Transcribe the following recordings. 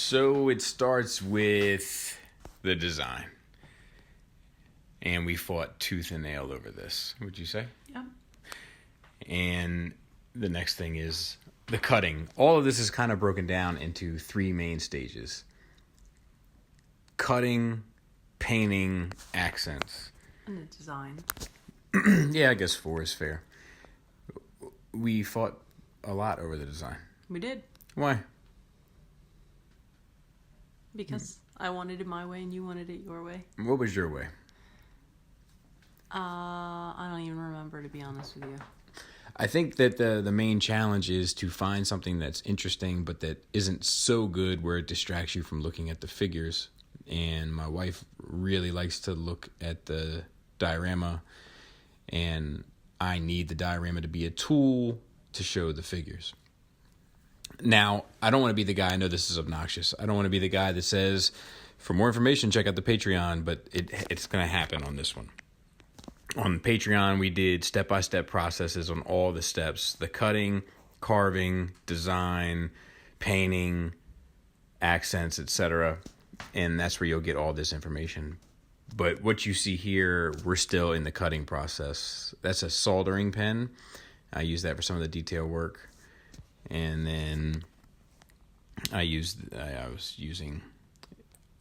So it starts with the design. And we fought tooth and nail over this, would you say? Yeah. And the next thing is the cutting. All of this is kind of broken down into three main stages. Cutting, painting, accents. And the design. Yeah, I guess 4 is fair. We fought a lot over the design. We did. Why? Because I wanted it my way and you wanted it your way. What was your way? I don't even remember, to be honest with you. I think that the main challenge is to find something that's interesting but that isn't so good where it distracts you from looking at the figures. And my wife really likes to look at the diorama, and I need the diorama to be a tool to show the figures. Now, I don't want to be the guy, I know this is obnoxious, I don't want to be the guy that says, for more information, check out the Patreon, but it's going to happen on this one. On Patreon, we did step-by-step processes on all the steps, the cutting, carving, design, painting, accents, etc., and that's where you'll get all this information. But what you see here, we're still in the cutting process. That's a soldering pen. I use that for some of the detail work. And then I was using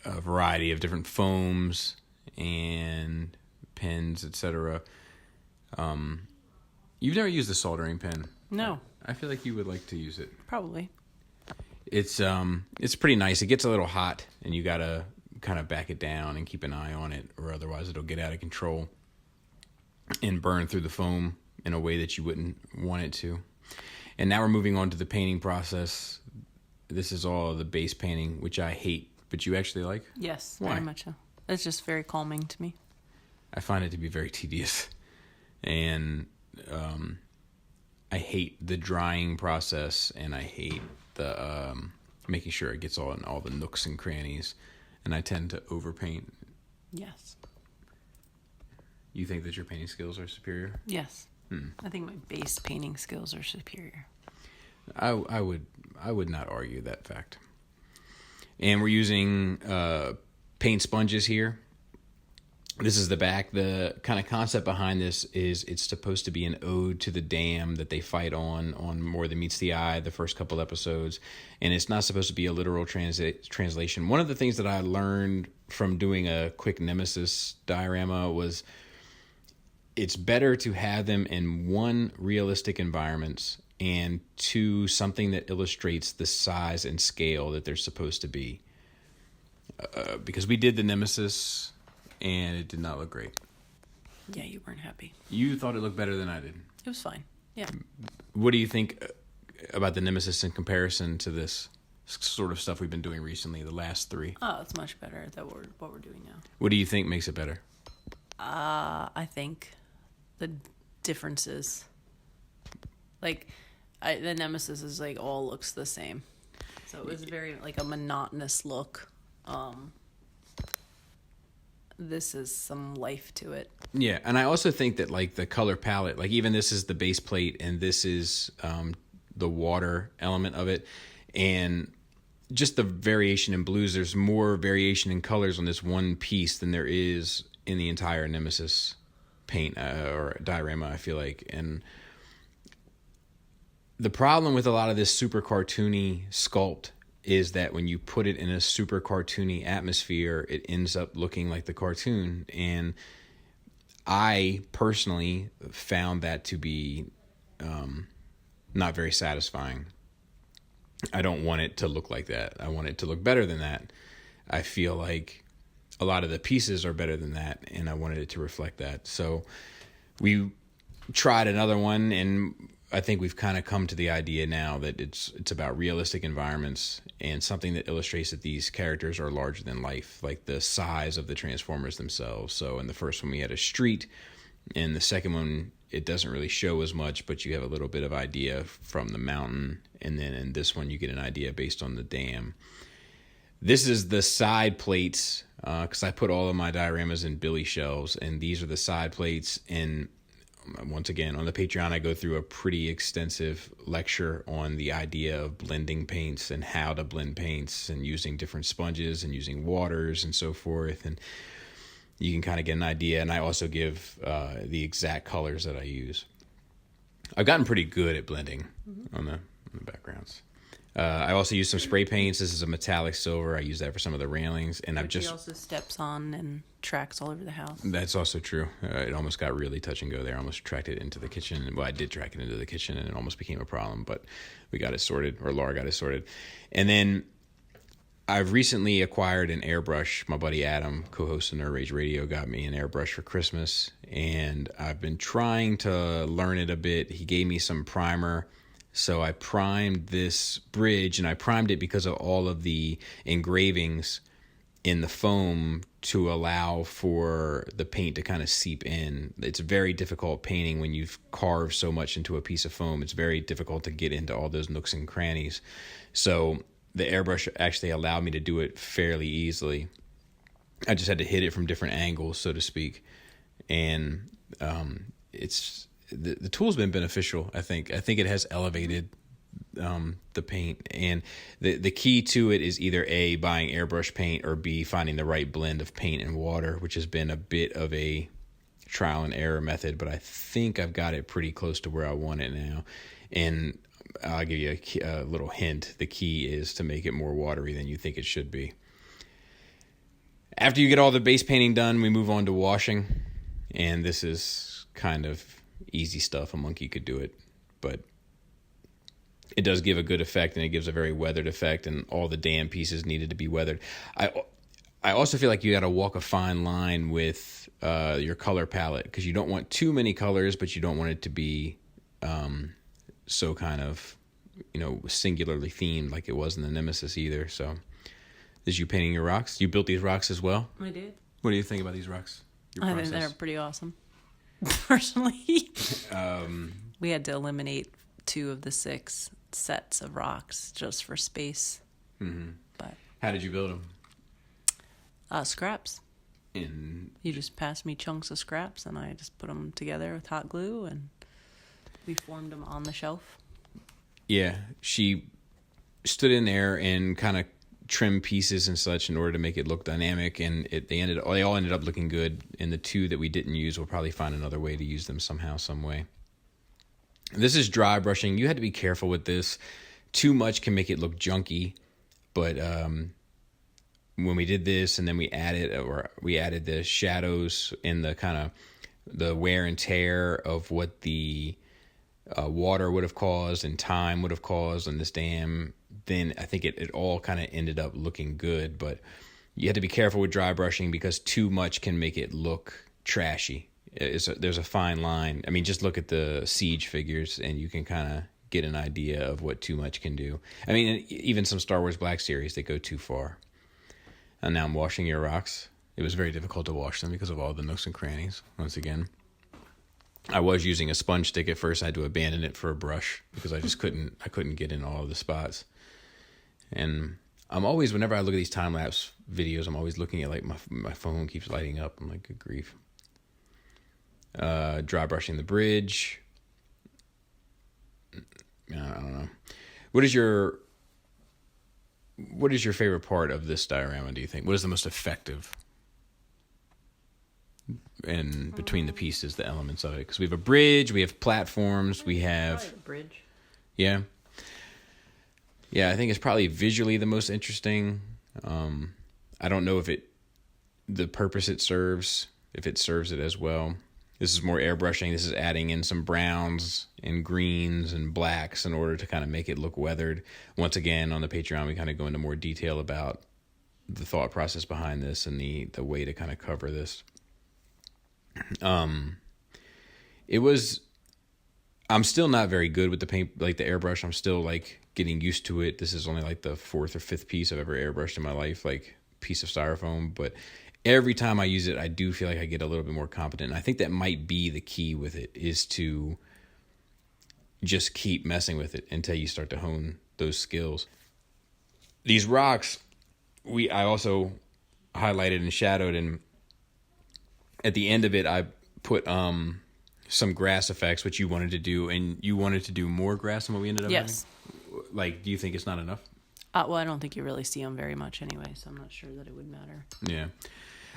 a variety of different foams and pens, etc. You've never used a soldering pen? No. I feel like you would like to use it. Probably. It's pretty nice. It gets a little hot, and you gotta kind of back it down and keep an eye on it, or otherwise it'll get out of control and burn through the foam in a way that you wouldn't want it to. And now we're moving on to the painting process. This is all the base painting, which I hate, but you actually like? Yes, Why? very much so. It's just very calming to me. I find it to be very tedious, and I hate the drying process, and I hate the making sure it gets all in all the nooks and crannies, and I tend to overpaint. Yes. You think that your painting skills are superior? Yes. I think my base painting skills are superior. I would not argue that fact. And we're using paint sponges here. This is the back. The kind of concept behind this is it's supposed to be an ode to the dam that they fight on More Than Meets the Eye, the first couple episodes. And it's not supposed to be a literal translation. One of the things that I learned from doing a quick Nemesis diorama was it's better to have them in one, realistic environments, and two, something that illustrates the size and scale that they're supposed to be. Because we did the Nemesis, and it did not look great. Yeah, you weren't happy. You thought it looked better than I did. It was fine. Yeah. What do you think about the Nemesis in comparison to this sort of stuff we've been doing recently, the last 3? Oh, it's much better than what we're doing now. What do you think makes it better? I think the differences, like the Nemesis is like all looks the same, so it was very like a monotonous look. This is some life to it. Yeah, and I also think that like the color palette, like even this is the base plate and this is the water element of it, and just the variation in blues. There's more variation in colors on this one piece than there is in the entire Nemesis paint or diorama, I feel like. And the problem with a lot of this super cartoony sculpt is that when you put it in a super cartoony atmosphere, it ends up looking like the cartoon. And I personally found that to be not very satisfying. I don't want it to look like that. I want it to look better than that. I feel like a lot of the pieces are better than that, and I wanted it to reflect that. So we tried another one, and I think we've kind of come to the idea now that it's about realistic environments and something that illustrates that these characters are larger than life, like the size of the Transformers themselves. So in the first one, we had a street. In the second one, it doesn't really show as much, but you have a little bit of idea from the mountain. And then in this one, you get an idea based on the dam. This is the side plates, because I put all of my dioramas in billy shelves, and these are the side plates. And once again, on the Patreon, I go through a pretty extensive lecture on the idea of blending paints and how to blend paints and using different sponges and using waters and so forth. And you can kind of get an idea. And I also give the exact colors that I use. I've gotten pretty good at blending on the backgrounds. I also use some spray paints. This is a metallic silver. I use that for some of the railings, and I've just... He also steps on and tracks all over the house. That's also true. It almost got really touch and go there. I almost tracked it into the kitchen. Well, I did track it into the kitchen, and it almost became a problem, but we got it sorted, or Laura got it sorted. And then I've recently acquired an airbrush. My buddy Adam, co-host of Nerd Rage Radio, got me an airbrush for Christmas, and I've been trying to learn it a bit. He gave me some primer. So I primed this bridge, and I primed it because of all of the engravings in the foam to allow for the paint to kind of seep in. It's very difficult painting when you've carved so much into a piece of foam. It's very difficult to get into all those nooks and crannies. So the airbrush actually allowed me to do it fairly easily. I just had to hit it from different angles, so to speak. And the tool's been beneficial. I think it has elevated the paint, and the key to it is either A, buying airbrush paint, or B, finding the right blend of paint and water, which has been a bit of a trial and error method, but I think I've got it pretty close to where I want it now. And I'll give you a little hint. The key is to make it more watery than you think it should be. After you get all the base painting done, we move on to washing, and this is kind of easy stuff. A monkey could do it, but it does give a good effect, and it gives a very weathered effect, and all the damn pieces needed to be weathered. I also feel like you got to walk a fine line with your color palette, because you don't want too many colors, but you don't want it to be so kind of, singularly themed like it was in the Nemesis either. So, is you painting your rocks? You built these rocks as well? I did. What do you think about these rocks? I think they're pretty awesome. Personally, we had to eliminate 2 of the 6 sets of rocks just for space. Mm-hmm. But how did you build them? Scraps. You just passed me chunks of scraps, and I just put them together with hot glue, and we formed them on the shelf. Yeah, she stood in there and kind of trim pieces and such in order to make it look dynamic, and they all ended up looking good. And the 2 that we didn't use, we'll probably find another way to use them somehow, some way. This is dry brushing. You had to be careful with this. Too much can make it look junky, but when we did this, and then we added the shadows and the kind of the wear and tear of what the water would have caused and time would have caused on this dam, then I think it all kind of ended up looking good. But you have to be careful with dry brushing, because too much can make it look trashy. There's a fine line. I mean, just look at the Siege figures, and you can kind of get an idea of what too much can do. I mean, even some Star Wars Black Series, they go too far. And now I'm washing your rocks. It was very difficult to wash them because of all the nooks and crannies, once again. I was using a sponge stick at first. I had to abandon it for a brush because I just couldn't get in all of the spots. And I'm always, whenever I look at these time-lapse videos, I'm always looking at, like, my phone keeps lighting up. I'm like, good grief. Dry brushing the bridge. I don't know. What is your favorite part of this diorama, do you think? What is the most effective in between the pieces, the elements of it? Because we have a bridge, we have platforms, we have... Probably the bridge. Yeah. Yeah, I think it's probably visually the most interesting. I don't know if the purpose it serves, if it serves it as well. This is more airbrushing. This is adding in some browns and greens and blacks in order to kind of make it look weathered. Once again, on the Patreon, we kind of go into more detail about the thought process behind this and the way to kind of cover this. I'm still not very good with the paint, like the airbrush. I'm still like getting used to it. This is only like the 4th or 5th piece I've ever airbrushed in my life, like piece of styrofoam. But every time I use it, I do feel like I get a little bit more competent. And I think that might be the key with it, is to just keep messing with it until you start to hone those skills. These rocks, I also highlighted and shadowed, and at the end of it, I put some grass effects, which you wanted to do, and you wanted to do more grass than what we ended up Yes. having? Like, do you think it's not enough? Well, I don't think you really see them very much anyway, so I'm not sure that it would matter. Yeah.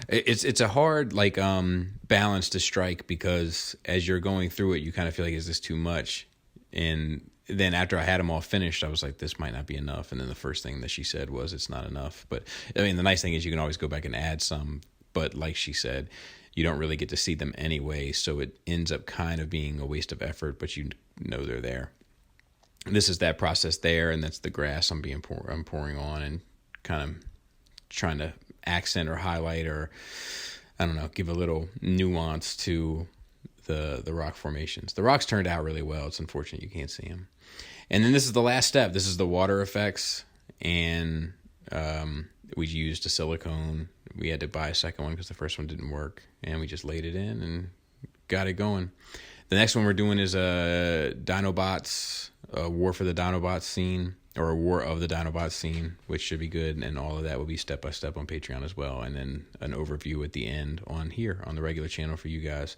It's a hard, like, balance to strike, because as you're going through it, you kind of feel like, is this too much? And then after I had them all finished, I was like, this might not be enough. And then the first thing that she said was, it's not enough. But, I mean, the nice thing is you can always go back and add some. But like she said, you don't really get to see them anyway, so it ends up kind of being a waste of effort, but you know they're there. And this is that process there, and that's the grass I'm pouring on and kind of trying to accent or highlight, or I don't know, give a little nuance to the rock formations. The rocks turned out really well. It's unfortunate you can't see them. And then this is the last step. This is the water effects, and we used a silicone. We had to buy a second one because the first one didn't work, and we just laid it in and got it going. The next one we're doing is Dinobots, a War for the Dinobots scene, or a War of the Dinobots scene, which should be good, and all of that will be step-by-step on Patreon as well, and then an overview at the end on here, on the regular channel for you guys.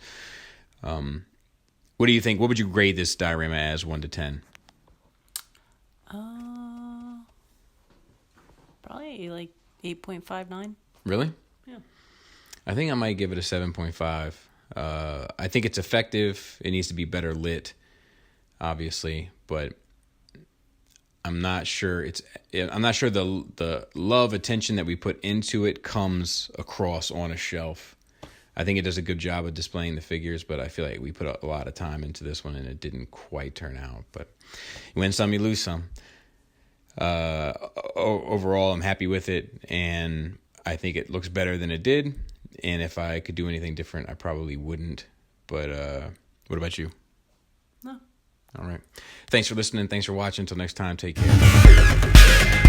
What do you think? What would you grade this diorama as, 1 to 10? Probably like 8.59. Really? Yeah. I think I might give it a 7.5. I think it's effective. It needs to be better lit, obviously, but I'm not sure the love, attention that we put into it comes across on a shelf. I think it does a good job of displaying the figures, but I feel like we put a lot of time into this one and it didn't quite turn out. But you win some, you lose some. Overall, I'm happy with it, and I think it looks better than it did. And if I could do anything different, I probably wouldn't. But what about you? No. All right. Thanks for listening. Thanks for watching. Until next time, take care.